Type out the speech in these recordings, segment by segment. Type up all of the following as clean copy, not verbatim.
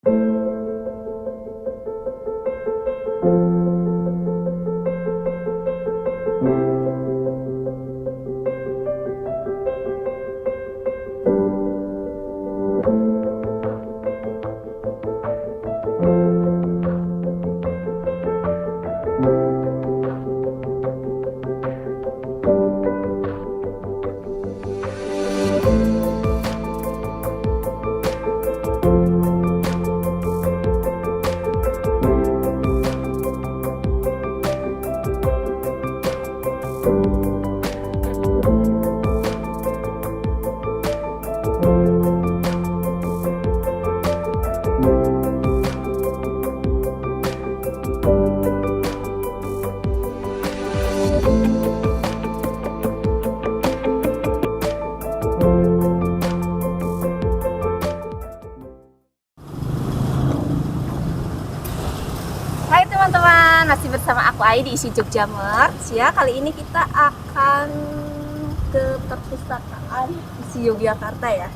Hai teman-teman, masih bersama aku Ai di Isi Jogja Merch ya. Kali ini kita akan ke perpustakaan Isi Yogyakarta ya.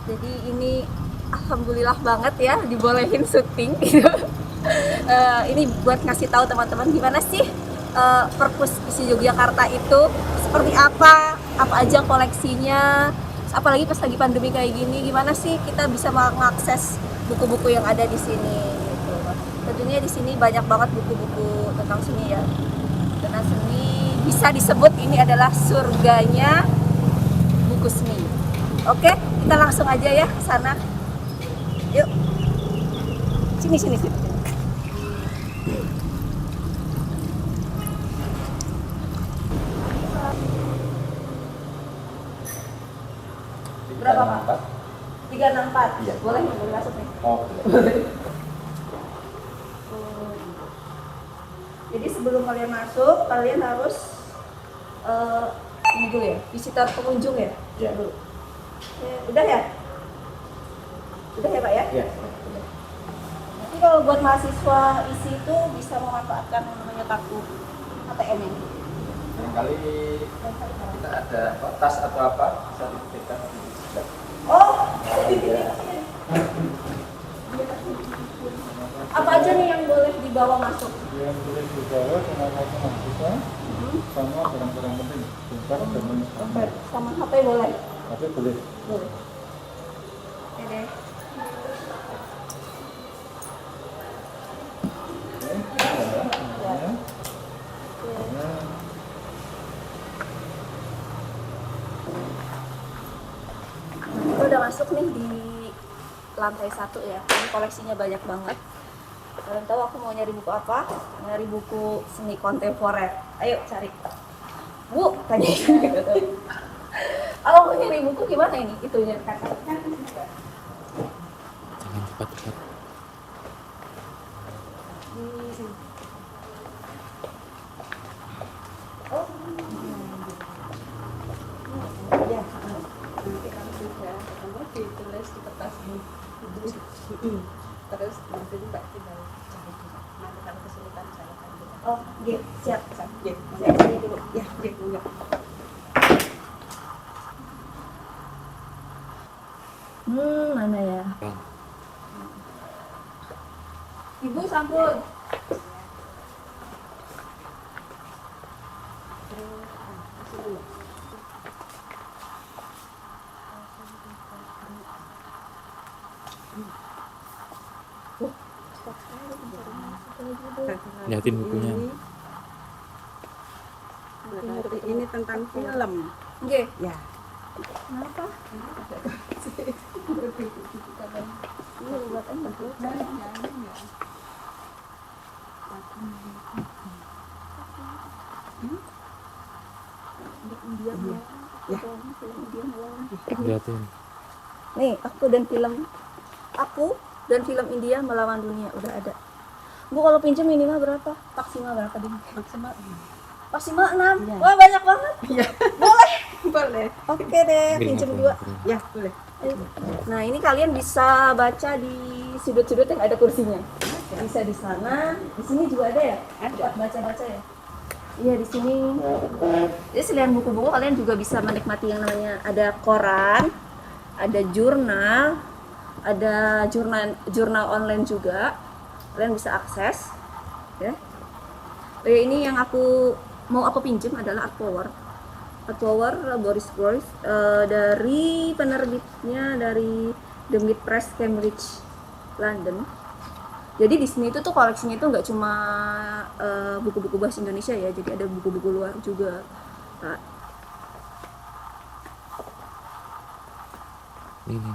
Jadi ini alhamdulillah banget ya dibolehin syuting gitu. Ini buat ngasih tahu teman-teman gimana sih perpus Isi Yogyakarta itu seperti apa aja koleksinya. Apalagi pas lagi pandemi kayak gini, gimana sih kita bisa mengakses buku-buku yang ada di sini gitu. Tentunya di sini banyak banget buku-buku tentang seni ya. Tentang seni bisa disebut ini adalah surganya buku seni. Oke, kita langsung aja ya ke sana. Yuk. Sini. Berapa Pak? 364. Iya. Boleh masuk nih. Oh, Jadi sebelum kalian masuk, kalian harus ini dulu ya, visitor pengunjung ya? Iya. Dulu. Udah ya? Udah ya Pak ya? iya. Nanti kalau buat mahasiswa isi itu bisa memanfaatkan yang namanya kartu ATM ini. Barangkali kita ada tas atau apa sertifikat. Oh, apa aja nih yang boleh dibawa masuk? Yang boleh dibawa sama kartu mahasiswa sama barang-barang penting, dompet dan lain sebagainya. Sama HP boleh? Tapi boleh. Boleh. Oke deh. Oke, ya, semuanya. Kita udah masuk nih di lantai 1 ya. Ini koleksinya banyak banget. Kalian tahu aku mau nyari buku apa? Nyari buku seni kontemporer. Ayo cari. Bu, tanya gitu. Kalau mau nyari buku gimana ini? Itunya kakak. Jangan cepat-cepat. Oh. Ya, nanti kan sudah kamu ditulis di kertas ini. Terus nanti Mbak tinggal cari juga. Nanti kalau kesulitan saya akan juga. Oh, iya, siap. Iya, saya sini dulu. Ya, iya, dulu. Mana ya? Ibu sampun. Lihatin bukunya. Ini tentang film. Oke. Ya. Kenapa? Lihatin. Nih, aku dan film India melawan dunia udah ada. Bu kalau pinjam minimal berapa? Maksimal berapa nih? Maksimal 6. Iya. Wah, banyak banget. Iya. Boleh. Boleh. Oke deh, pinjam 2. Ya, boleh. Ayo. Nah, ini kalian bisa baca di sudut-sudut yang ada kursinya. Bisa di sana, di sini juga ada ya? Buat baca-baca ya? Iya, di sini. Jadi selain buku-buku kalian juga bisa menikmati yang namanya ada koran, ada jurnal, Ada jurnal online juga, kalian bisa akses ya. Ini yang mau aku pinjam adalah Art Power Boris Groys, dari penerbitnya dari The Mid Press Cambridge London. Jadi di sini tuh koleksinya itu nggak cuma buku-buku bahasa Indonesia ya, jadi ada buku-buku luar juga. Nah, Ini.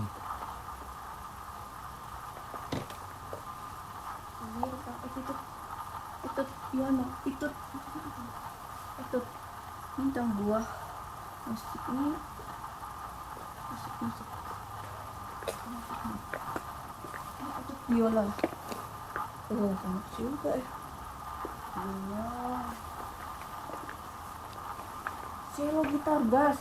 itu ini tentang buah musik ini, musik itu biola. Sama juga ya. Cello, gitar, bass.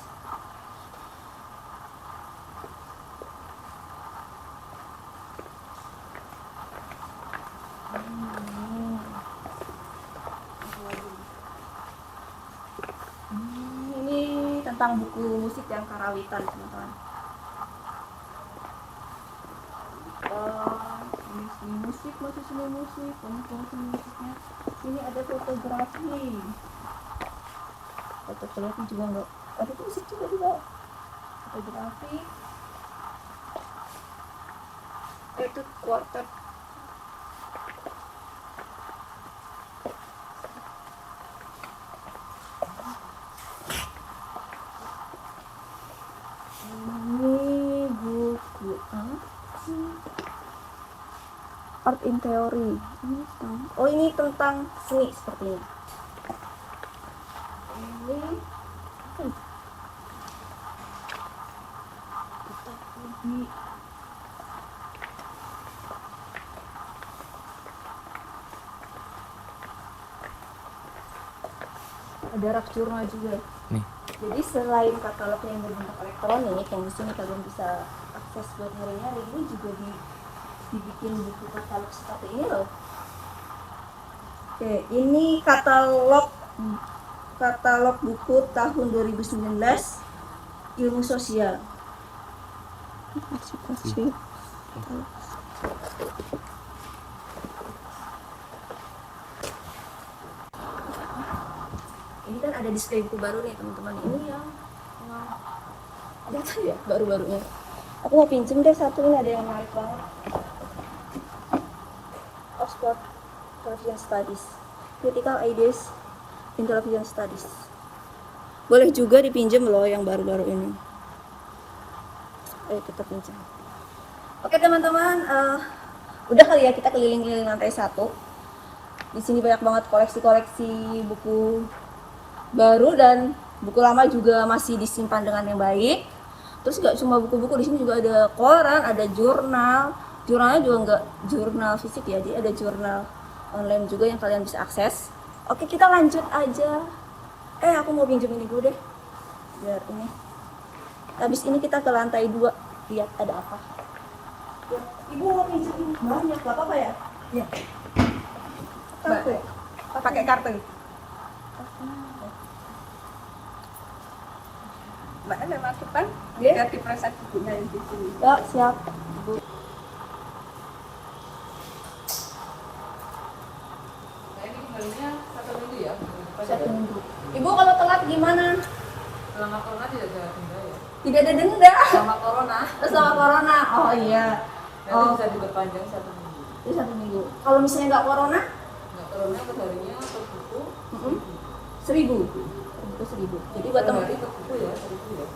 Ini tentang buku musik yang karawitan, teman-teman. Seni musik, musiknya. Ini ada fotografi juga enggak. Ada musik juga. Fotografi. Itu quartet. Ini buku Art in Theory. Ini tentang seni sepertinya. Ini ada rak jurnal juga. Nih. Jadi selain katalog yang berbentuk elektronik yang di sini kalian bisa akses buat nyari-nyari, ini juga dibikin buku katalog seperti ini loh. Oke, ini katalog buku tahun 2019 ilmu sosial. Ini kan ada display buku baru nih teman-teman. Ini yang ada tuh ya baru-barunya. Aku mau pinjem deh satu, ini ada yang menarik banget. Oxford Television Studies, Critical Ideas in Television Studies. Boleh juga dipinjam loh yang baru-baru ini. Ayo kita pinjam. Oke teman-teman, udah kali ya kita keliling-keliling lantai 1. Di sini banyak banget koleksi-koleksi buku baru dan buku lama juga masih disimpan dengan yang baik. Terus nggak cuma buku-buku, di sini juga ada koran, ada jurnal. Jurnalnya juga nggak jurnal fisik ya, jadi ada jurnal online juga yang kalian bisa akses. Oke, kita lanjut aja. Aku mau pinjam ini dulu deh, biar ini. Habis ini kita ke lantai 2, lihat ada apa. Ya, Ibu mau pinjam ini banyak, nggak apa-apa ya? Iya. Kartu. Pakai kartu. Mbak ada masukan? Iya. Biar diproses bukunya di sini. Ya, siap. Ibu. Ini kembalinya 1 minggu ya? 1 minggu. Ibu kalau telat gimana? Selama corona tidak ada denda ya? Tidak ada denda. Selama corona? Sama corona. Oh iya. Nanti bisa diperpanjang 1 minggu. Itu 1 minggu. Kalau misalnya nggak corona? Nggak corona per harinya per buku 1.000. Per buku 1.000. Jadi buat per teman hari per buku ya, 1.000 ya.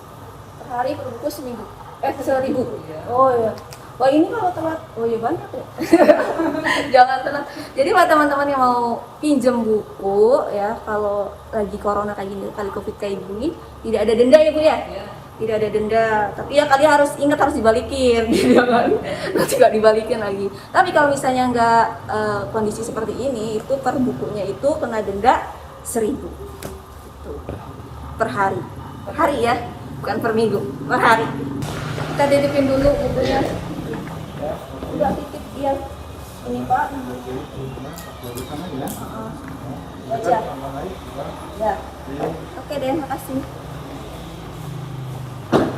per hari per buku 1.000. 1.000. Iya. Oh iya. Wah ini kalau telat, oh iya banyak ya. Jangan telat. Jadi buat teman-teman yang mau pinjem buku ya, kalau lagi corona kayak gini, kali covid kayak gini, tidak ada denda ya Bu ya? Iya. Tidak ada denda, tapi ya kalian harus ingat harus dibalikin, gitu kan? Nanti nggak dibalikin lagi. Tapi kalau misalnya nggak kondisi seperti ini, itu per bukunya itu kena denda 1.000. Itu per hari ya, bukan per minggu, per hari. Kita titipin dulu bukunya. Udah titip ya, ini Pak. Baca. Ya. Oke deh, makasih.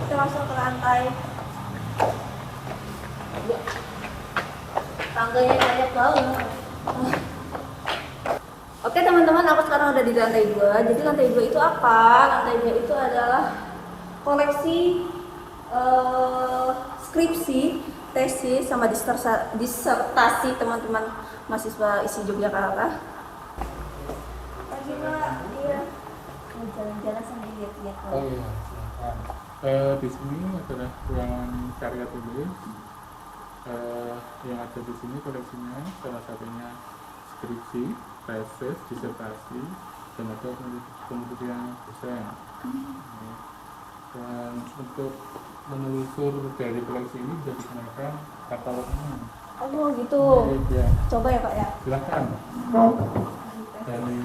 Kita masuk ke lantai Ya. Tangganya banyak banget. Oke teman-teman, aku sekarang udah di lantai 2. Jadi lantai 2 itu apa? Lantai 2 itu adalah koleksi skripsi, tesis, sama disertasi teman-teman mahasiswa ISI Yogyakarta. Lagi Pak, iya. Mau jalan-jalan sambil lihat-lihat. Oh iya, silakan. Di sini adalah ruangan karya tulis. Yang ada di sini koleksinya salah satunya skripsi, tesis, disertasi, dan ada penelitian dosen. Dan untuk menelusur dari koleksi ini bisa digunakan katalognya. Oh gitu. Ya, Coba ya Pak ya. silakan. Dari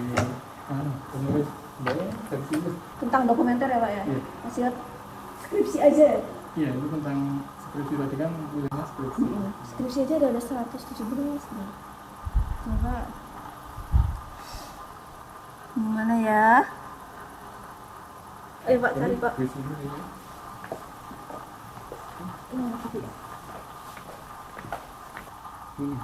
penulis dari sini. Tentang dokumenter ya Pak ya. Iya. Masih lihat skripsi aja. Iya, itu tentang skripsi tadi kan tulisnya skripsi. Skripsi aja ada 117 nih. Coba. Mana ya? Ayo Pak, cari Pak. Di sini ini. Ini apa? Hmm.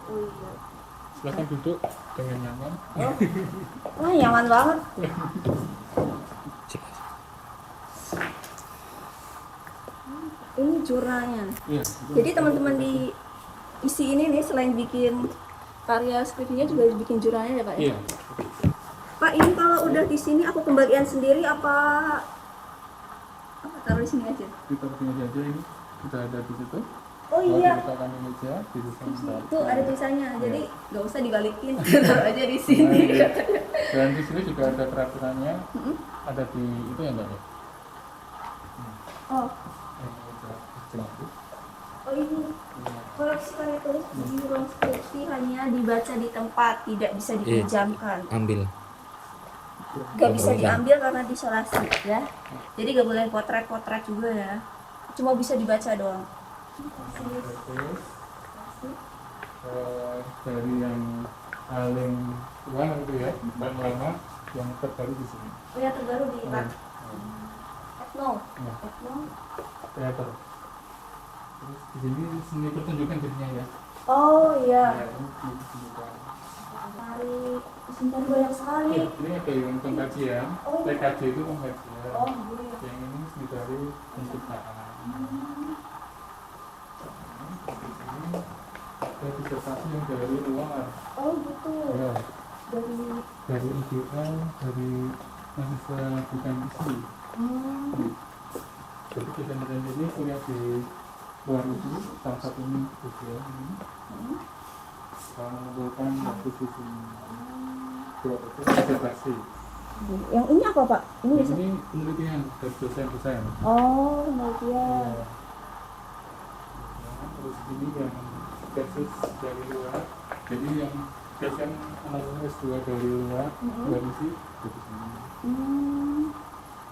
Oh iya. Silakan duduk dengan nyaman. Wah, nyaman banget. Ini jurnalnya. Iya. Jadi teman-teman di isi ini nih selain bikin karya skripsinya juga bikin jurnalnya ya Pak ya? Iya. Pak, ini kalau udah di sini aku kembalian sendiri apa taruh di sini aja? Kita begini aja ini sudah ada di situ. Oh iya. Kita di meja di sana. Itu ada tulisannya, jadi nggak usah dibalikin, taruh aja di sini. Dan di sini juga ada peraturannya. Ada di itu ya Mbak ya. Oh, Jelas. oh ini koleksi karya tulis di ruang skripsi hanya dibaca di tempat, tidak bisa dipinjamkan. Ambil. Gak bisa diambil karena diisolasi ya. Jadi gak boleh potret-potret juga ya. Cuma bisa dibaca doang. Terus dari yang paling tua itu ya, paling lama yang terbaru di sini. Oh ya, terbaru di Pak. Etno. Ya, Etno. teater. Terus di sini seni pertunjukan jadinya ya. Oh iya. Ya, ini pertunjukan. Tari, sebentar banyak sekali. Ya, ini ada yang pengkajian. Oh, iya. TKJ itu pengkajian. Oh iya. Yang ini seni dari penciptaan. Ada disertasi yang dari luar. Oh gitu. Ya, Dari dari IGL, dari mahasiswa bukan isi. Jadi desain-desain ini kuliah di luar negeri, salah satunya Jogja ini. Kalau mengumpulkan waktu di sini. Dua itu disertasi. yang ini apa Pak? Ini Yang ini penelitian dari dosen-dosen. Oh, penelitian. Ya. Nah, terus ini yang tesis dari luar. Jadi yang dosen analisis S2 dari luar, luar isi di sini.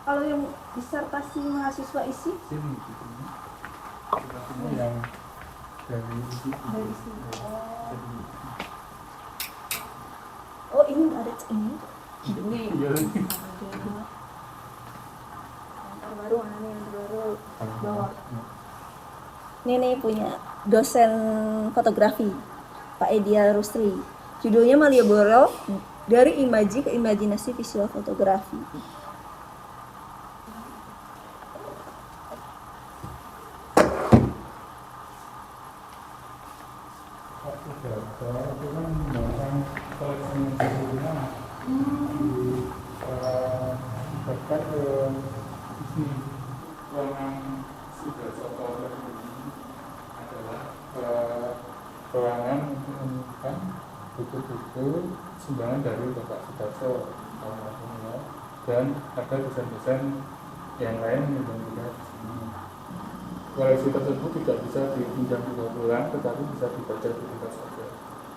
Kalau yang disertasi mahasiswa isi Sini di sini. Ini yang dari isi. dari sini. Jadi, Oh ini ada ini. Ini. iya. Ada. Yang terbaru mana nih yang terbaru? Bawah. Ini punya dosen fotografi Pak Edia Rusri. Judulnya Malioboro dari imaji ke imajinasi visual fotografi. Ruangan untuk menunjukkan buku-buku sumbangan dari Bapak Sudarso almarhumnya, dan ada dosen-dosen yang lain yang juga di sini. Koleksi tersebut tidak bisa dipinjam dibawa pulang, tetapi bisa dibaca di tempat saja.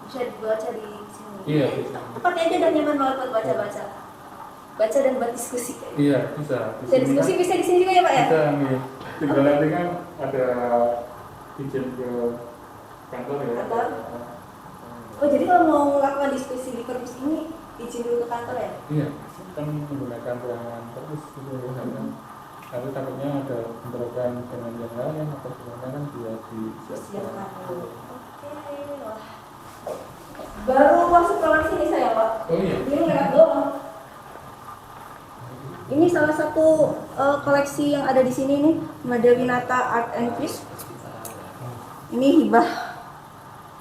Bisa dibaca di sini. Iya, bisa. Tempatnya aja udah nyaman banget buat baca-baca. Baca dan buat diskusi. Iya, bisa. Di Bisa sini diskusi kan bisa di sini juga ya Pak ya? bisa nih. Tinggal nanti kan ada izin ke kantor ya. Kantor. Oh jadi kalau mau melakukan diskusi di perpus ini izin dulu ke kantor ya? Iya, kan menggunakan ruangan terus gitu ya. Tapi takutnya ada bentrokan dengan yang lain atau gimana kan dia Siapkan disiapkan. dulu. Oke, wah. Baru masuk ruangan sini saya, Pak. Oh iya. Ini lewat doang. Ini salah satu koleksi yang ada di sini nih, Madawinata Art and Peace. Ini hibah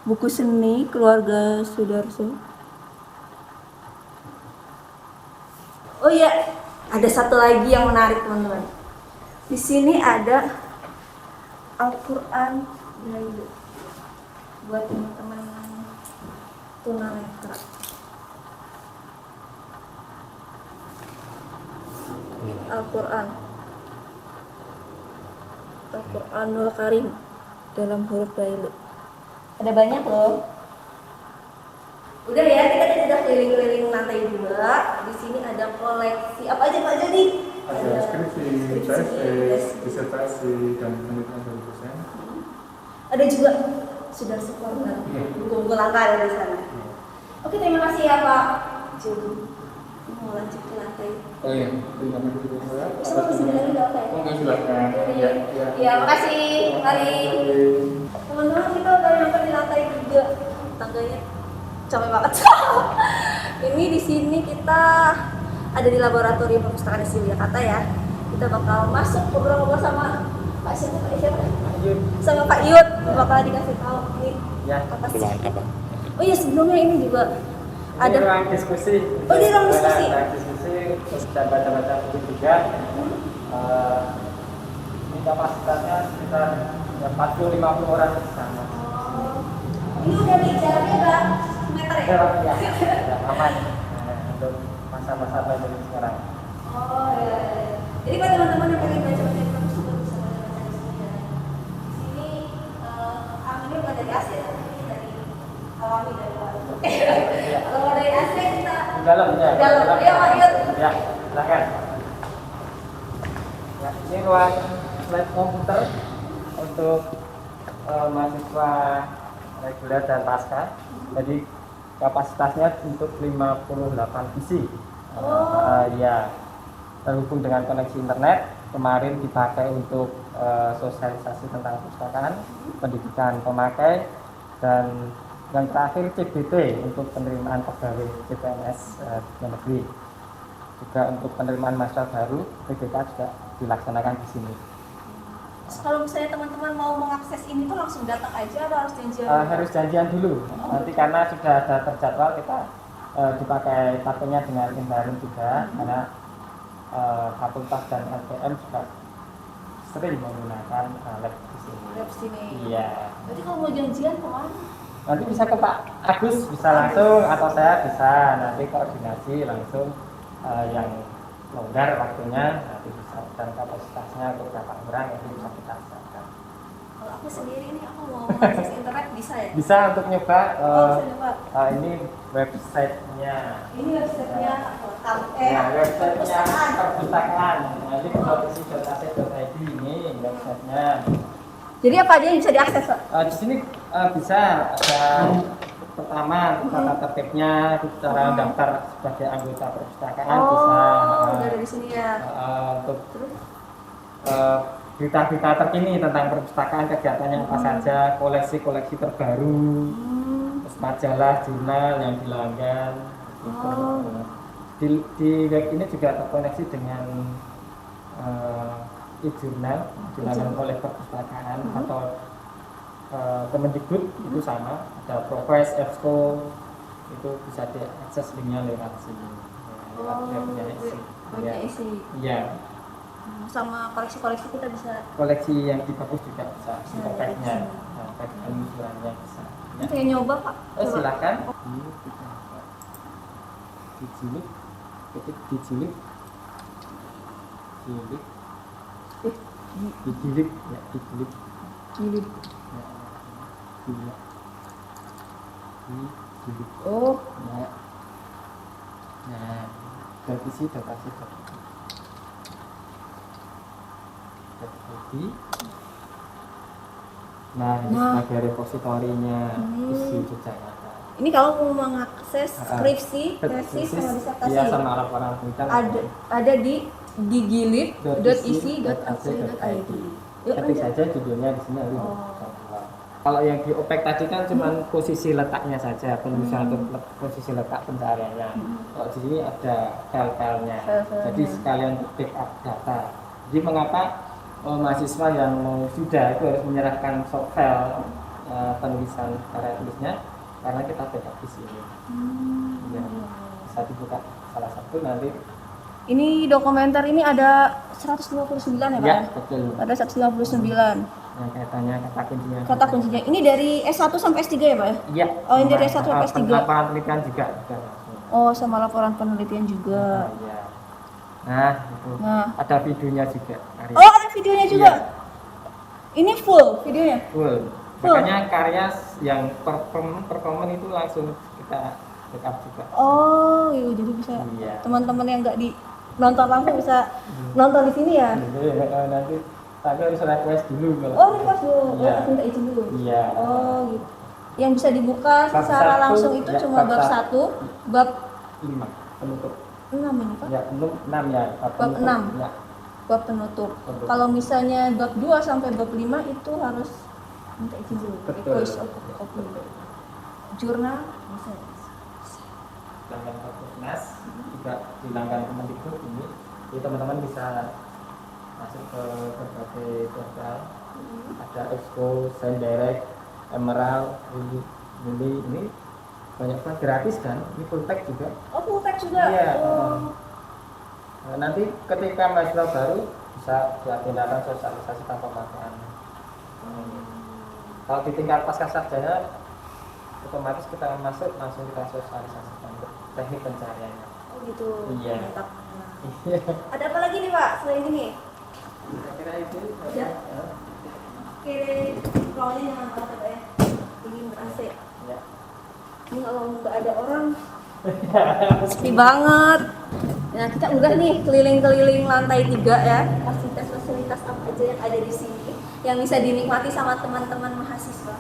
buku seni keluarga Sudarso. Oh iya, ada satu lagi yang menarik teman-teman. Di sini ada Al-Quran Braille buat teman-teman tunanetra. Al-Quran Al-Quranul Karim dalam huruf Braille. Ada banyak loh. Udah ya, kita sudah keliling-keliling lantai 2. Di sini ada koleksi apa aja Pak Jadi? Ada skripsi, tesis, disertasi, dan penelitian dari dosen. Ada juga sudah sekolah buku-buku langka ada di sana. Oke, terima kasih ya Pak. Jadi mau lanjut ke lantai. Oh iya, terima kasih juga. Bisa ke sini lagi nggak apa ya? Oh nggak, silakan. Iya, iya, makasih. Mari. Teman-teman, kita udah nyampe di lantai 3. Tangganya capek banget. Ini di sini kita ada di laboratorium perpustakaan SI Yogyakarta ya. Kita bakal masuk ngobrol-ngobrol sama Pak siapa? Sama Pak Yud. Bakal dikasih tahu ini Ya, apa sih? Ruangan apa? Oh iya, sebelumnya ini juga ada ruang diskusi. Oh, di ruang diskusi. Ruang diskusi, terus bisa baca-baca buku juga. Ini kapasitasnya sekitar 40-50 orang di sana. Oh, ini udah di jaraknya berapa meter ya? Ya, aman untuk masa-masa pandemi sekarang. Oh iya. Jadi buat teman-teman yang pengen baca baca itu bisa baca di sini ya. Di sini anginnya bukan dari AC ya, tapi dari alami dari luar. Kalau dari AC kita Di dalam ya. Dalam. Ya, Pak Yud. Ya, silakan. Ya, ini ruang lab komputer untuk mahasiswa reguler dan pasca. Jadi kapasitasnya untuk 58 PC. Ya, terhubung dengan koneksi internet. Kemarin dipakai untuk sosialisasi tentang perpustakaan, pendidikan pemakai, dan yang terakhir CBT untuk penerimaan pegawai CPNS negeri. Juga untuk penerimaan mahasiswa baru, PDK juga dilaksanakan di sini. kalau misalnya teman-teman mau mengakses ini tuh langsung datang aja atau harus janjian? Harus janjian dulu. Nanti karena sudah ada terjadwal kita dipakai kartunya dengan Indarum juga, karena fakultas dan LPM juga sering menggunakan lab di sini. Lab sini. Iya. Berarti kalau mau janjian kemana? Nanti bisa ke Pak Agus bisa langsung atau saya bisa nanti koordinasi langsung yang longgar waktunya nanti bisa dan kapasitasnya untuk berapa orang itu bisa kita siapkan. Kalau aku sendiri nih aku mau mengakses internet bisa ya? Bisa untuk nyoba Oh, bisa nyoba. ini websitenya. Ini websitenya Websitenya perpustakaan. perpustakaan. Nanti profesi.ac.id ini websitenya. Jadi apa aja yang bisa diakses, Pak? Di sini bisa ada pertama tata tertibnya, cara daftar sebagai anggota perpustakaan bisa. Udah ada di sini ya. Untuk berita-berita terkini tentang perpustakaan, kegiatannya apa saja, koleksi-koleksi terbaru, terus majalah, jurnal yang dilanggan. Gitu. Di web ini juga terkoneksi dengan e-jurnal, jurnal oleh perpustakaan atau Kemendikbud itu sama, ada Profes, EBSCO itu bisa diakses linknya lewat sini, lewat webnya isi. Banyak isi. Iya. Sama koleksi-koleksi kita bisa. Koleksi yang dibapus juga bisa, packnya, pack penyusurannya bisa. Ya. Saya nyoba Pak. Coba. Silakan. Dijilid, ketik dijilid, jilid, dijilid, ya dijilid, Jilid. ya, dijilid. Oh, Ya. Nah, dari sini data sih. Nah, ini sebagai repositorinya isi Yogyakarta. Ini kalau mau mengakses skripsi, tesis sama disertasi. Iya, sama laporan penelitian. Ada di gigilib.isi.ac.id. Yuk Ketik lanjut. saja judulnya di sini nanti. Oh. Kalau yang di OPEC tadi kan cuma posisi letaknya saja, penulisan atau posisi letak pencariannya. Kalau di sini ada file-filenya. File-filenya. Jadi sekalian pick up data. Jadi mengapa mahasiswa yang sudah itu harus menyerahkan soft file penulisan karya tulisnya, karena kita backup di sini. Ya, bisa dibuka salah satu nanti. Ini dokumenter ini ada 159 ya Pak? Ya, betul. Ada 159 Yang kaitannya kata kuncinya. kata kuncinya. Ini dari S1 sampai S3 ya Pak ya? Iya. Oh, ini dari S1 sampai S3. Laporan penelitian juga. Oh, sama laporan penelitian juga. Iya. Nah, itu. Nah. Ada videonya juga. Karya. Oh, ada videonya juga. Iya. Ini full videonya. Full. Full. Makanya karya yang performan itu langsung kita backup juga. Oh, iya, jadi bisa Iya. teman-teman yang nggak di nonton langsung bisa nonton di sini ya. Jadi nanti tapi harus request dulu kalau. Oh, request dulu. Iya. Oh, minta izin dulu. Iya. Oh, gitu. Yang bisa dibuka Bab secara satu, langsung itu ya, cuma bab bab 1, bab 5 penutup. 6 ini Pak. Ya, belum 6 ya. Bab penutup. 6. Ya. Bab penutup. Penutup. Kalau misalnya bab 2 sampai bab 5 itu harus minta izin dulu. Betul. Request of copy. Jurnal bisa. Dengan Perpusnas juga hilangkan Kemendikbud ini, jadi teman-teman bisa masuk ke berbagai portal. Ada Expo, Sendirect, Emerald, Lili, ini banyak banget gratis kan? Ini full text juga. Oh, full text juga. Iya. Oh. Nah, nanti ketika mahasiswa baru bisa diagendakan sosialisasi tanpa pemakaian. Kalau di tingkat pasca sarjana otomatis kita masuk langsung kita sosialisasikan untuk teknik pencariannya. Oh, gitu. Iya. Mantap. Nah. Iya. Ada apa lagi nih Pak selain ini? Kira-kira itu. Ya. Oke, ruangannya nyaman banget ya Pak ya. Dingin ber-AC. Ya. Ini kalau nggak ada orang sepi banget. Nah, kita udah nih keliling-keliling lantai 3 ya. Fasilitas-fasilitas apa aja yang ada di sini yang bisa dinikmati sama teman-teman mahasiswa.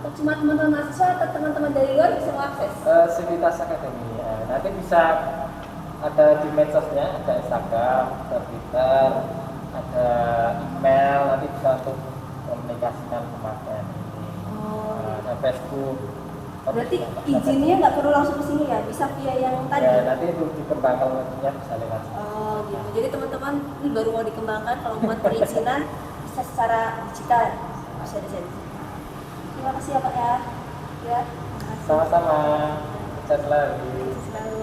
Atau cuma teman-teman mahasiswa atau teman-teman dari luar bisa mengakses? Sivitas Akademi ya. Nanti bisa ada di medsosnya, ada Instagram, ada Twitter, ada email, nanti bisa untuk komunikasikan pemakaian ini. Oh, Ada Facebook. berarti izinnya nggak perlu langsung ke sini ya? Bisa via yang tadi? Ya, nanti untuk dikembangkan nantinya bisa lewat sini. Oh gitu. Jadi teman-teman ini baru mau dikembangkan kalau buat perizinan bisa secara digital. Bisa di sini. Terima kasih ya Pak ya. Ya. Terima kasih. Sama-sama. Sukses selalu. Selalu.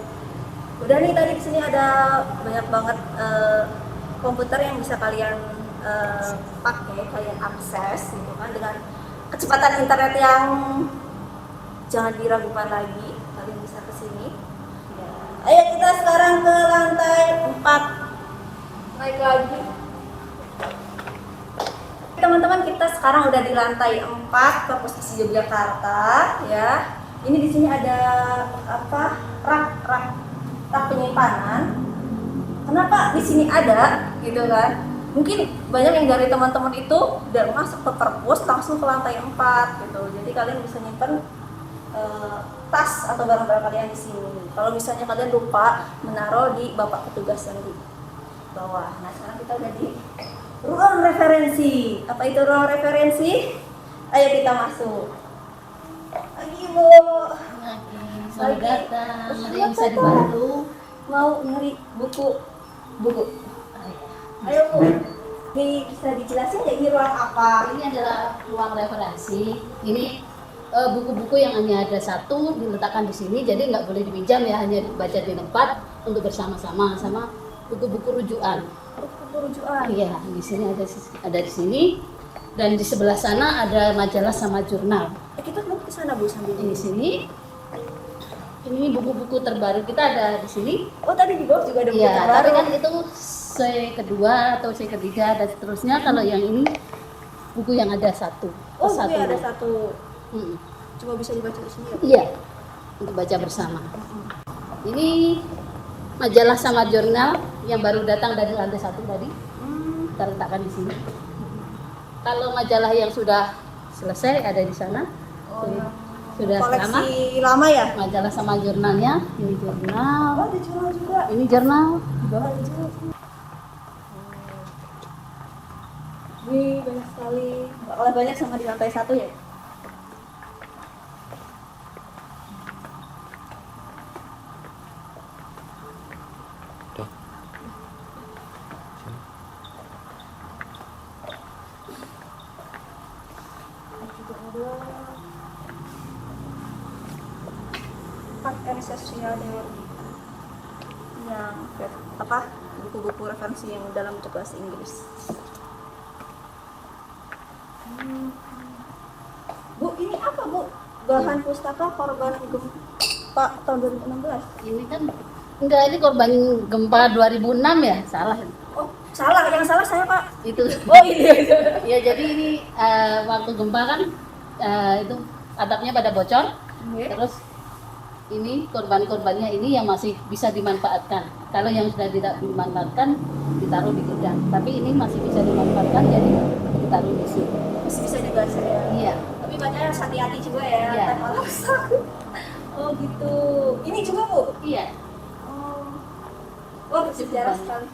Udah nih tadi di sini ada banyak banget komputer yang bisa kalian pakai, kalian akses gitu kan dengan kecepatan internet yang jangan diragukan lagi. Kalian bisa ke sini. Ya. Ayo kita sekarang ke lantai 4. Naik lagi. Teman-teman, kita sekarang udah di lantai 4 Perpustaka Yogyakarta ya. Ini di sini ada apa? rak penyimpanan. Kenapa di sini ada gitu kan? Mungkin banyak yang dari teman-teman itu udah masuk ke perpus langsung ke lantai 4 gitu. Jadi kalian bisa nyimpen tas atau barang-barang kalian di sini. Kalau misalnya kalian lupa menaruh di bapak petugas yang di bawah. Nah, sekarang kita udah di ruang referensi. Apa itu ruang referensi? Ayo kita masuk. Lagi Bu. Selamat datang, ada yang bisa dibantu? Mau nyari buku. Ayo Bu. Bisa dijelasin nggak ini ruang apa? Ini adalah ruang referensi. Ini buku-buku yang hanya ada satu diletakkan di sini, jadi nggak boleh dipinjam ya, hanya dibaca di tempat untuk bersama-sama sama buku-buku rujukan. Buku rujukan. Iya, di sini ada di sini, dan di sebelah sana ada majalah sama jurnal. Kita mau ke sana Bu sambil Di sini, ini buku-buku terbaru kita ada di sini. Oh, tadi di bawah juga ada buku Iya, terbaru. tapi kan itu C kedua atau C ketiga dan seterusnya. Kalau yang ini buku yang ada satu. Oh, buku persatu. yang ada satu. Mm. Cuma bisa dibaca di sini ya? Iya, untuk baca bersama. Ini majalah sama jurnal yang baru datang dari lantai 1 tadi. Kita letakkan di sini. Kalau majalah yang sudah selesai ada di sana. Oh, Tuh, ya. Sudah lama. Koleksi lama ya? Majalah sama jurnalnya. Ini jurnal. Oh, ada jurnal juga. Ini jurnal. Di bawah ada jurnal. Wih, banyak sekali. Nggak kalah banyak sama di lantai 1 ya? Udah. Juga ada Art and Social Theory yang apa buku-buku referensi yang dalam bentuk bahasa Inggris. Bu, ini apa Bu? Bahan pustaka korban gempa tahun 2016. Ini kan enggak, ini korban gempa 2006 ya? Salah. Oh, salah, yang salah saya Pak. Itu. Oh iya. Ya jadi ini waktu gempa kan itu atapnya pada bocor. Terus ini korban-korbannya ini yang masih bisa dimanfaatkan. Kalau yang sudah tidak dimanfaatkan ditaruh di gudang. Tapi ini masih bisa dimanfaatkan jadi ditaruh di sini. Masih bisa dibaca ya. Iya. Tapi bacanya harus hati-hati juga ya. Iya. Ntar malah rusak. Oh gitu. Ini juga Bu. Iya. Oh. Wah, bersejarah sekali.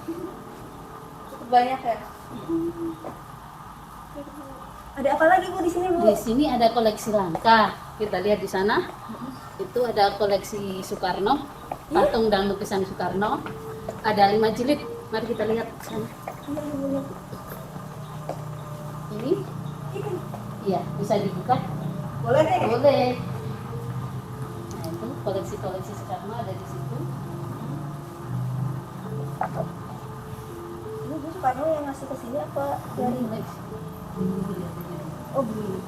Cukup banyak ya. Ada apa lagi Bu di sini Bu? Di sini ada koleksi langka. Kita lihat di sana. Itu ada koleksi Soekarno, patung dan lukisan Soekarno. Ada 5 jilid. Mari kita lihat di sana. Ini, iya bisa dibuka. Boleh deh. Boleh. Nah itu koleksi-koleksi Soekarno ada di situ. Ini Bu Soekarno yang ngasih ke sini apa dari? Koleksi. Oh beli.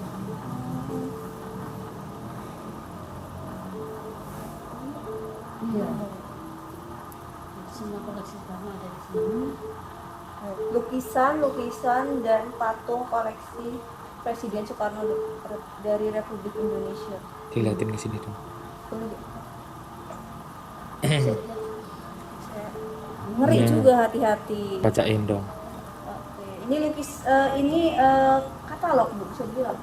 Iya. Semua koleksi Soekarno ada di sini. Lukisan dan patung koleksi Presiden Soekarno dari Republik Indonesia. Dilihatin ke sini dong. Boleh deh. Ngeri Iya. juga, hati-hati. Bacain dong. Oke. Ini katalog Bu, bisa bilang.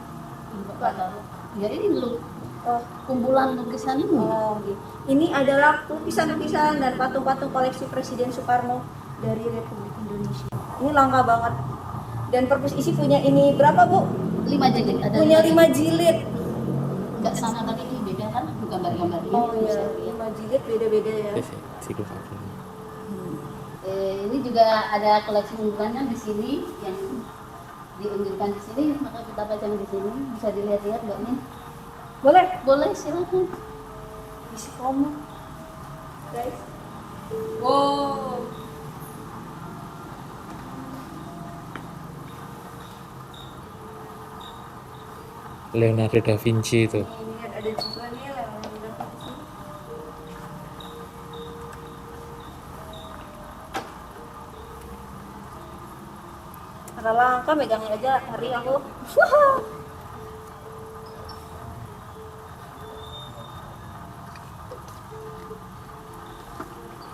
Ya ini dulu Oh, kumpulan lukisan ini. oh gitu. Ini adalah lukisan-lukisan dan patung-patung koleksi Presiden Soekarno dari Republik Indonesia. Ini langka banget. Dan perpus isi punya ini berapa Bu? 5 jilid ada. Punya 5 5 jilid. Enggak sama tapi ini beda kan gambar-gambarnya. Oh iya, Bisa lihat. 5 jilid beda-beda ya. Psikografi. Ini juga ada koleksi unggulannya di sini yang diunjukkan di sini, maka kita baca di sini. Bisa dilihat-lihat Mbak Min. Boleh? Boleh, silakan. Isi kamu. Guys. Wow. Leonardo da Vinci itu. Ini ada juga nih Leonardo da Vinci. Karena langka megangin aja hari aku.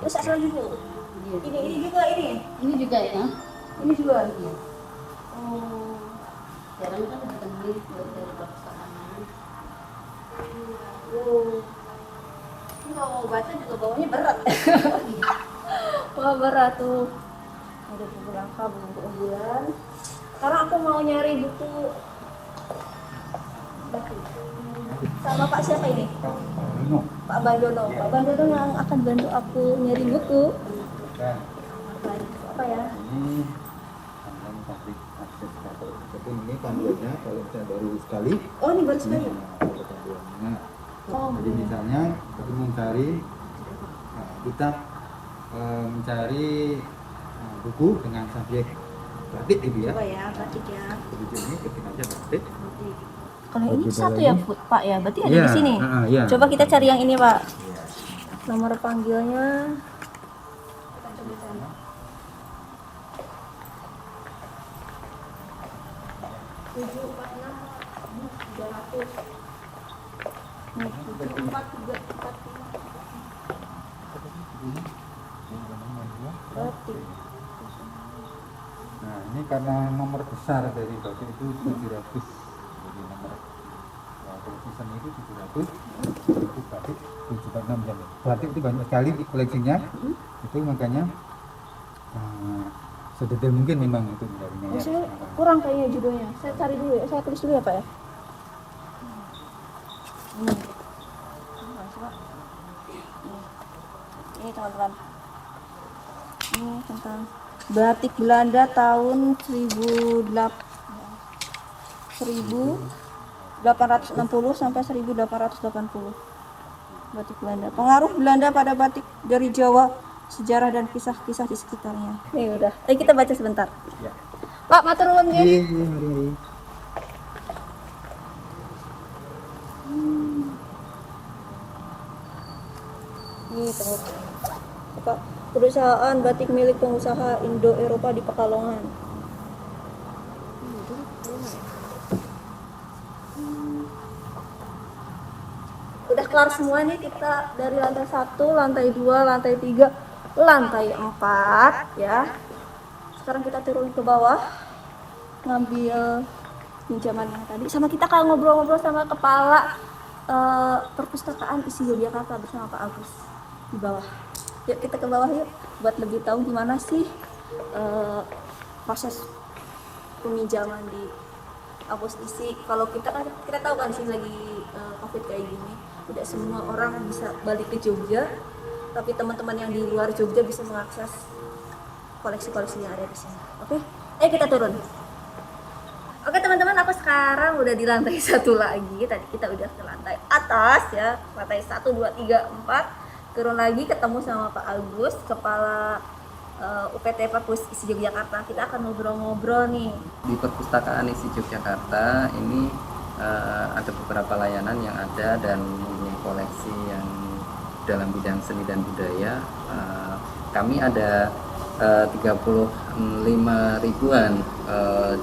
Terus asal lagi Bu. Iya. Ini juga ini. Ini juga ya. Ini juga. Iya. Oh. Sekarang kan ditemui dari perpustakaan. Wow. Ini kalau mau baca juga bawahnya berat. Wah berat tuh. Ada buku langka, buku unggulan. Sekarang aku mau nyari buku. Sama Pak siapa ini? Pak Bandono. Pak Bandono yang akan bantu aku nyari buku. Apa ya? Ini panduan public access data. Jadi ini panduannya kalau misalnya baru sekali. Oh ini baru Ini sekali. ada panduannya. Oh. Jadi misalnya kita mencari, kita mencari buku dengan subjek batik gitu ya. Coba ya, batik ya. Jadi ini ketik aja batik. Kalau ini Coba satu lagi. ya Pak ya, berarti ada Iya, di sini. iya. Coba kita cari yang ini Pak. Iya. Nomor panggilnya. Tujuh empat enam 300. Nih, 7434. Batik. Nah ini karena nomor besar dari batik itu 700. Jadi nomor Nah, koleksi seni itu 700, itu batik 7,6 jam. Batik itu banyak sekali koleksinya, itu makanya sedetail mungkin memang itu mencarinya ya. Saya kurang kayaknya judulnya. Saya cari dulu ya. Saya tulis dulu ya Pak ya. Coba. Ini teman-teman. Ini tentang batik Belanda tahun 1860 sampai 1880. Batik Belanda. Pengaruh Belanda pada batik dari Jawa, sejarah dan kisah-kisah di sekitarnya. Nih udah. Ayo kita baca sebentar. Ya. Pak, matur nuwun nggih. Iya, mari. Ini apa perusahaan batik milik pengusaha Indo-Eropa di Pekalongan. Udah kelar semua nih kita dari lantai 1, lantai 2, lantai 3, lantai 4 ya. Sekarang kita turun ke bawah ngambil pinjaman yang tadi. Sama kita kalau ngobrol-ngobrol sama kepala perpustakaan isi Yogyakarta bersama Pak Agus di bawah. Yuk kita ke bawah yuk buat lebih tahu gimana sih proses peminjaman di akuisisi. Kalau kita kan kita tahu kan sih lagi COVID kayak gini, tidak semua orang bisa balik ke Jogja, tapi teman-teman yang di luar Jogja bisa mengakses koleksi-koleksi yang ada di sini. Oke, ayo kita turun. Oke teman-teman, aku sekarang udah di lantai 1 lagi. Tadi kita udah ke lantai atas ya, lantai 1, 2, 3, 4. Turun lagi ketemu sama Pak Agus, kepala UPT Perpus ISI Yogyakarta. Kita akan ngobrol-ngobrol nih. Di Perpustakaan ISI Yogyakarta ini ada beberapa layanan yang ada dan mempunyai koleksi yang dalam bidang seni dan budaya. Kami ada 35 ribuan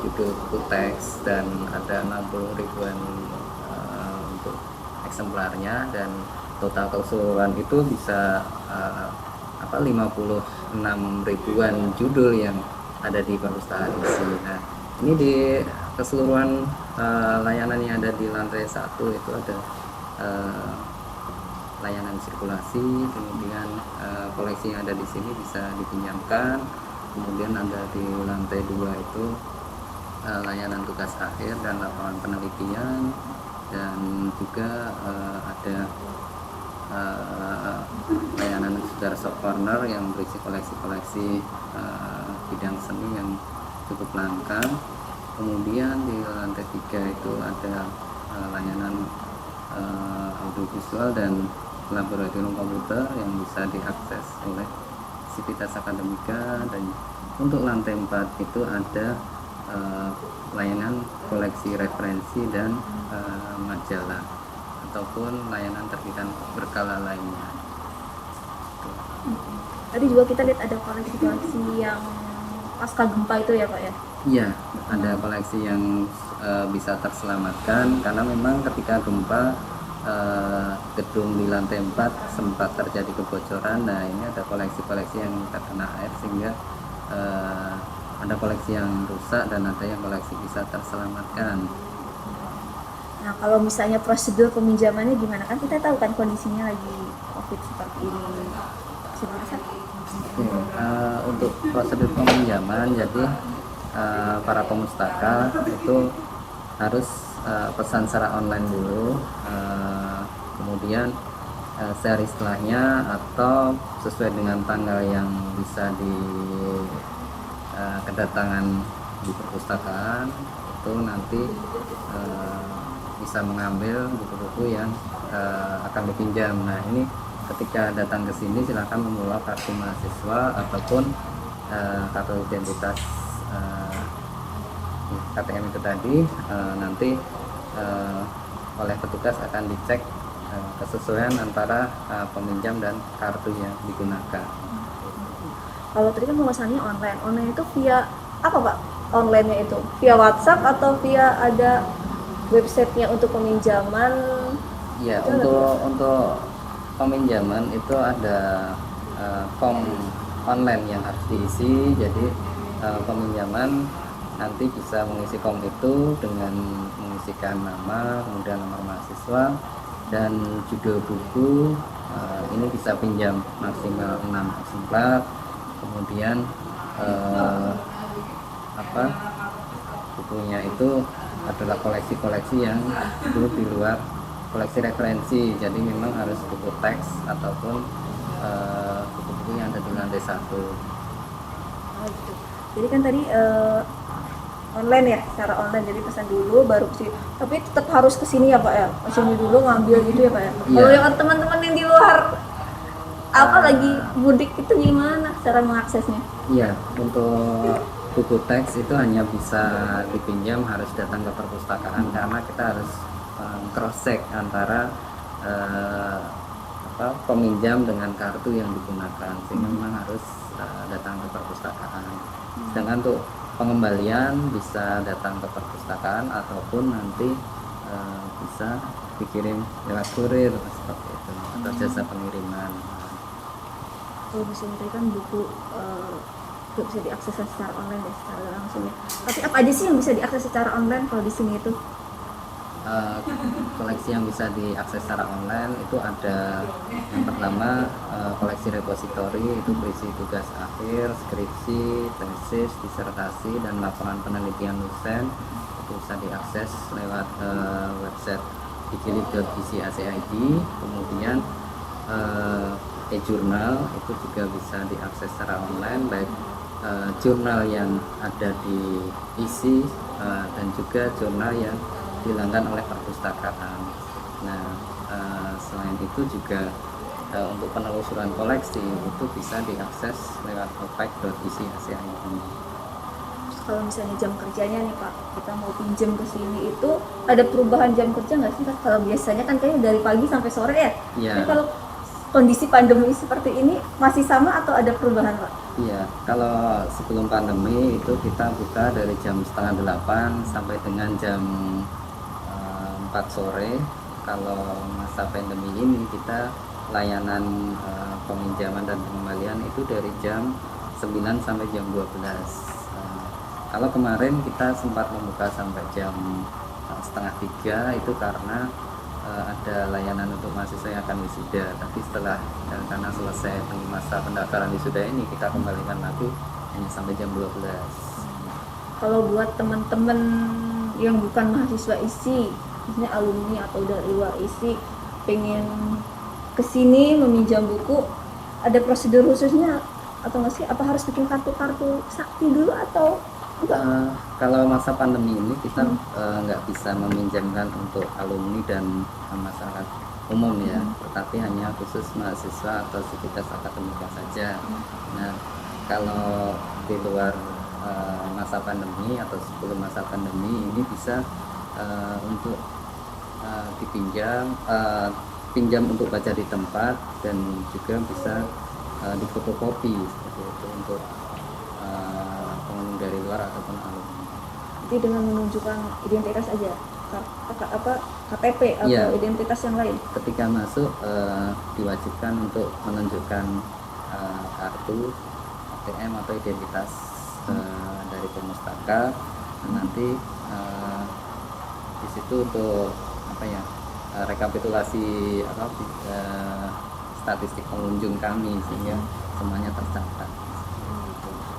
judul buku teks dan ada 60 ribuan untuk eksemplarnya, dan total keseluruhan itu bisa 56 ribuan judul yang ada di perpustakaan ISI. Nah, ini di keseluruhan layanan yang ada di lantai 1 itu ada layanan sirkulasi, kemudian koleksi yang ada di sini bisa dipinjamkan, kemudian ada di lantai 2 itu layanan tugas akhir dan lapangan penelitian, dan juga ada layanan saudara shop corner yang berisi koleksi-koleksi bidang seni yang cukup langka. Kemudian di lantai 3 itu ada layanan audiovisual dan laboratorium komputer yang bisa diakses oleh Sivitas Akademika, dan untuk lantai 4 itu ada layanan koleksi referensi dan majalah ataupun layanan terbitan berkala lainnya. Tadi juga kita lihat ada koleksi-koleksi yang pasca gempa itu ya Pak ya? Iya, ada koleksi yang bisa terselamatkan karena memang ketika gempa gedung di lantai 4 sempat terjadi kebocoran. Nah, ini ada koleksi-koleksi yang terkena air sehingga ada koleksi yang rusak dan ada yang koleksi bisa terselamatkan. Nah kalau misalnya prosedur peminjamannya gimana? Kan kita tahu kan kondisinya lagi COVID seperti ini. Oke, untuk prosedur peminjaman, jadi para pemustaka itu harus pesan secara online dulu, kemudian sehari setelahnya atau sesuai dengan tanggal yang bisa di kedatangan di perpustakaan itu nanti bisa mengambil buku-buku yang akan dipinjam. Nah, ini ketika datang ke sini silakan membawa kartu mahasiswa ataupun kartu identitas KTM itu tadi. Nanti oleh petugas akan dicek kesesuaian antara peminjam dan kartu yang digunakan. Kalau tadi kan pemesannya online itu via apa Pak? Online-nya itu via WhatsApp atau via ada websitenya untuk peminjaman? Ya, untuk peminjaman itu ada form online yang harus diisi. Jadi peminjaman nanti bisa mengisi form itu dengan mengisi menyajikan nama, kemudian nomor mahasiswa dan judul buku. Ini bisa pinjam maksimal 6 eksemplar. Kemudian bukunya itu adalah koleksi-koleksi yang itu di luar koleksi referensi, jadi memang harus buku teks ataupun buku-buku yang ada di lantai 1. Oh, gitu. Jadi kan tadi online ya, secara online, jadi pesan dulu baru sih. Tapi tetap harus ke sini ya Pak ya, ke sini dulu ngambil gitu ya Pak ya. Iya. Kalau yang teman-teman yang di luar lagi mudik itu gimana cara mengaksesnya? Iya, untuk buku teks itu hanya bisa dipinjam harus datang ke perpustakaan karena kita harus cross check antara peminjam dengan kartu yang digunakan, sehingga memang harus datang ke perpustakaan. Sedangkan untuk pengembalian bisa datang ke perpustakaan ataupun nanti bisa dikirim lewat kurir seperti itu atau jasa pengiriman. Kalau misalnya tadi kan buku nggak bisa diakses secara online ya, secara langsung ya. Tapi apa aja sih yang bisa diakses secara online kalau di sini itu? Koleksi yang bisa diakses secara online itu ada yang pertama koleksi repositori, itu berisi tugas akhir, skripsi, tesis, disertasi, dan laporan penelitian dosen. Itu bisa diakses lewat website digilib.isi.ac.id. Kemudian e-jurnal itu juga bisa diakses secara online, baik jurnal yang ada di isi dan juga jurnal yang dihilangkan oleh perpustakaan. Nah, selain itu juga untuk penelusuran koleksi itu bisa diakses lewat opec.isi.ac.id. Kalau misalnya jam kerjanya nih Pak, kita mau pinjam ke sini itu ada perubahan jam kerja nggak sih Pak? Kalau biasanya kan kayaknya dari pagi sampai sore ya. Iya. Tapi kalau kondisi pandemi seperti ini masih sama atau ada perubahan Pak? Iya, kalau sebelum pandemi itu kita buka dari jam 7:30 sampai dengan jam 4 sore. Kalau masa pandemi ini kita layanan peminjaman dan pengembalian itu dari jam 9 sampai jam 12. Kalau kemarin kita sempat membuka sampai jam 2:30 itu karena ada layanan untuk mahasiswa yang akan wisuda. Tapi setelah karena selesai masa pendaftaran wisuda ini, kita kembalikan lagi hanya sampai jam 12. Kalau buat teman-teman yang bukan mahasiswa isi, misalnya alumni atau dari luar isi, pengen kesini meminjam buku, ada prosedur khususnya atau nggak sih? Apa harus bikin kartu sakti dulu atau enggak? Kalau masa pandemi ini kita nggak bisa meminjamkan untuk alumni dan masyarakat umum ya, tetapi hanya khusus mahasiswa atau sivitas akademika saja. Nah, kalau di luar masa pandemi atau sebelum masa pandemi ini bisa untuk pinjam untuk baca di tempat, dan juga bisa difotokopi seperti itu untuk pengunjung dari luar ataupun alumni. Jadi dengan menunjukkan identitas aja, KTP atau Iya. identitas yang lain. Ketika masuk diwajibkan untuk menunjukkan kartu ATM atau identitas dari pemustaka. Nanti di situ untuk rekapitulasi statistik pengunjung kami sehingga semuanya tercatat.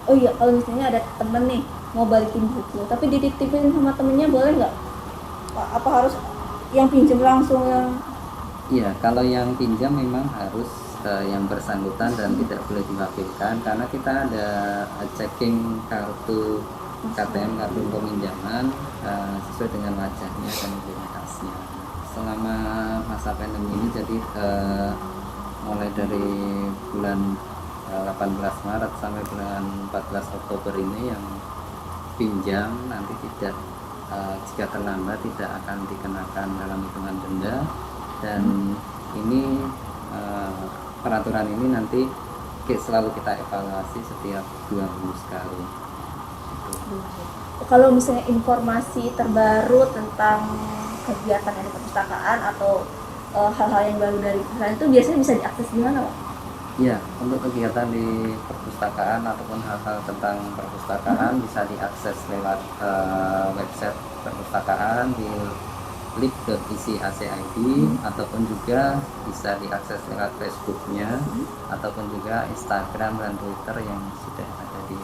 Oh iya, kalau misalnya ada temen nih mau balikin buku, tapi dititipin sama temennya boleh nggak? Apa harus yang pinjam langsung yang? Iya, kalau yang pinjam memang harus yang bersangkutan dan tidak boleh diwakilkan, karena kita ada checking kartu KTM, kartu peminjaman sesuai dengan wajahnya dan identitasnya. Selama masa pandemi ini, jadi mulai dari bulan 18 Maret sampai bulan 14 Oktober ini, yang pinjam nanti tidak jika terlambat tidak akan dikenakan dalam hitungan denda, dan ini peraturan ini nanti selalu kita evaluasi setiap 2 minggu sekali. Kalau misalnya informasi terbaru tentang kegiatan yang di perpustakaan atau hal-hal yang baru dari perusahaan itu biasanya bisa diakses di mana Pak? Ya, untuk kegiatan di perpustakaan ataupun hal-hal tentang perpustakaan bisa diakses lewat website perpustakaan di lib.isi.ac.id ataupun juga bisa diakses lewat Facebooknya ataupun juga Instagram dan Twitter yang sudah ada di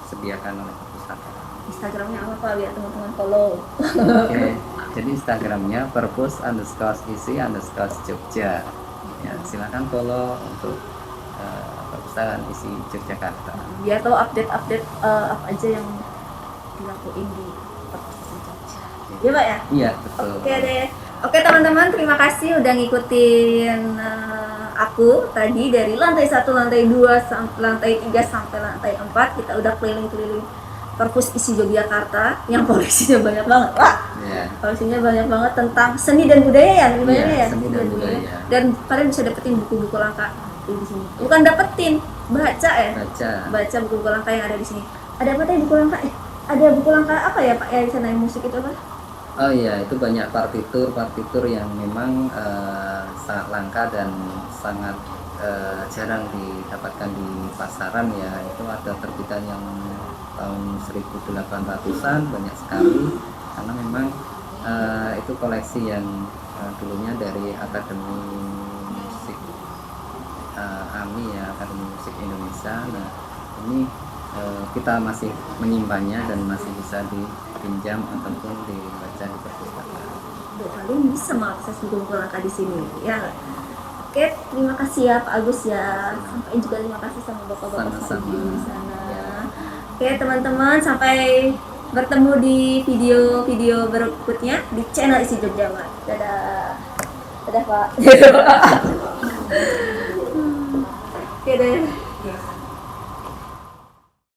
sediakan oleh perpustakaan. Instagramnya apa Pak? Biar teman-teman follow. Oke, jadi Instagramnya perpus_isi_Jogja. Ya, silakan follow untuk perpustakaan isi Yogyakarta. Biar tahu update-update apa aja yang dilakuin di perpustakaan Jogja. Iya Pak ya? Iya, betul. Oke deh. Oke teman-teman, terima kasih udah ngikutin aku tadi dari lantai 1, lantai 2, lantai 3 sampai lantai 4. Kita udah keliling-keliling perpus isi Yogyakarta yang koleksinya banyak banget. Wah, Ya. koleksinya banyak banget tentang seni dan budaya ya, lebih banyak Iya, ya. seni dan budaya. Dan kalian bisa dapetin buku-buku langka di sini. Bukan dapetin, baca ya. Baca. Buku-buku langka yang ada di sini. Ada apa tadi buku langka? Ada buku langka apa ya Pak ya di sana yang musik itu apa? Oh iya, itu banyak partitur yang memang sangat langka dan sangat jarang didapatkan di pasaran ya. Itu ada terbitan yang tahun 1800-an banyak sekali karena memang itu koleksi yang dulunya dari Akademi Musik AMI ya, Akademi Musik Indonesia. Nah, ini kita masih menyimpannya dan masih bisa dipinjam ataupun dibaca di perpustakaan. Kalian bisa mengakses buku-buku langka di sini ya. Oke, terima kasih ya Pak Agus ya. Sampai juga terima kasih sama Bapak-bapak Sama-sama. di sana. Ya. Oke teman-teman, sampai bertemu di video-video berikutnya di channel Isi Jogja Mart. Dadah. Dadah Pak. Oke deh.